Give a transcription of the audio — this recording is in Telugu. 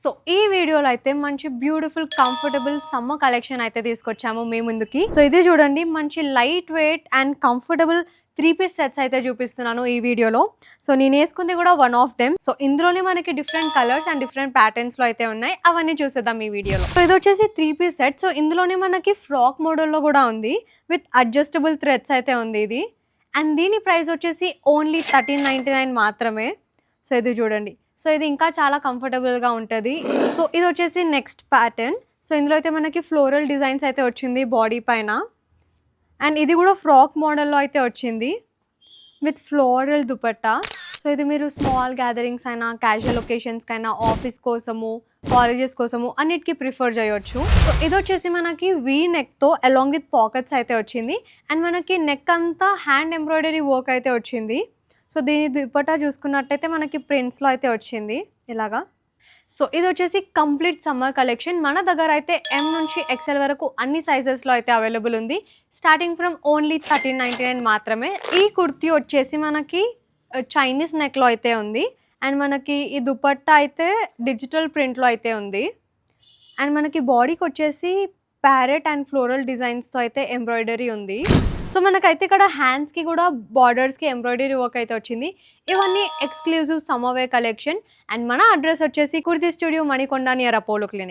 సో ఈ వీడియోలో అయితే మంచి బ్యూటిఫుల్ కంఫర్టబుల్ సమ్మర్ కలెక్షన్ అయితే తీసుకొచ్చాము మీ ముందుకి. సో ఇది చూడండి, మంచి light weight and comfortable 3 piece sets అయితే చూపిస్తున్నాను ఈ వీడియోలో. సో నేను వేసుకుంది కూడా వన్ ఆఫ్ దెమ్. సో ఇందులోనే మనకి different colours and different patterns లో అయితే ఉన్నాయి, అవన్నీ చూసేద్దాం ఈ వీడియోలో. సో ఇది వచ్చేసి 3 పీస్ సెట్. సో ఇందులోనే మనకి ఫ్రాక్ మోడల్లో కూడా ఉంది, విత్ అడ్జస్టబుల్ థ్రెడ్స్ అయితే ఉంది ఇది. అండ్ దీని ప్రైస్ వచ్చేసి ఓన్లీ 1399 మాత్రమే. సో ఇది చూడండి, సో ఇది ఇంకా చాలా కంఫర్టబుల్గా ఉంటుంది. సో ఇది వచ్చేసి నెక్స్ట్ ప్యాటర్న్. సో ఇందులో అయితే మనకి ఫ్లోరల్ డిజైన్స్ అయితే వచ్చింది బాడీ పైన, అండ్ ఇది కూడా ఫ్రాక్ మోడల్లో అయితే వచ్చింది విత్ ఫ్లోరల్ దుపట్టా. సో ఇది మీరు స్మాల్ గ్యాదరింగ్స్ అయినా, క్యాజువల్ ఒకేషన్స్కి అయినా, ఆఫీస్ కోసము, కాలేజెస్ కోసము అన్నిటికీ ప్రిఫర్ చేయొచ్చు. సో ఇది వచ్చేసి మనకి వీ నెక్తో అలాంగ్ విత్ పాకెట్స్ అయితే వచ్చింది, అండ్ మనకి నెక్ అంతా హ్యాండ్ ఎంబ్రాయిడరీ వర్క్ అయితే వచ్చింది. సో దీని దుపట్టా చూసుకున్నట్టయితే మనకి ప్రింట్స్లో అయితే వచ్చింది ఇలాగా. సో ఇది వచ్చేసి కంప్లీట్ సమ్మర్ కలెక్షన్. మన దగ్గర అయితే M నుంచి XL వరకు అన్ని సైజెస్లో అయితే అవైలబుల్ ఉంది, స్టార్టింగ్ ఫ్రమ్ ఓన్లీ 1399 మాత్రమే. ఈ కుర్తీ వచ్చేసి మనకి చైనీస్ నెక్లో అయితే ఉంది, అండ్ మనకి ఈ దుపట్టా అయితే డిజిటల్ ప్రింట్లో అయితే ఉంది, అండ్ మనకి బాడీకి వచ్చేసి ప్యారెట్ అండ్ ఫ్లోరల్ డిజైన్స్తో అయితే ఎంబ్రాయిడరీ ఉంది. సో మనకైతే ఇక్కడ హ్యాండ్స్కి కూడా బార్డర్స్కి ఎంబ్రాయిడరీ వర్క్ అయితే వచ్చింది. ఇవన్నీ exclusive summer wear collection. And మన అడ్రస్ వచ్చేసి kurti studio, Manikonda near Apollo clinic.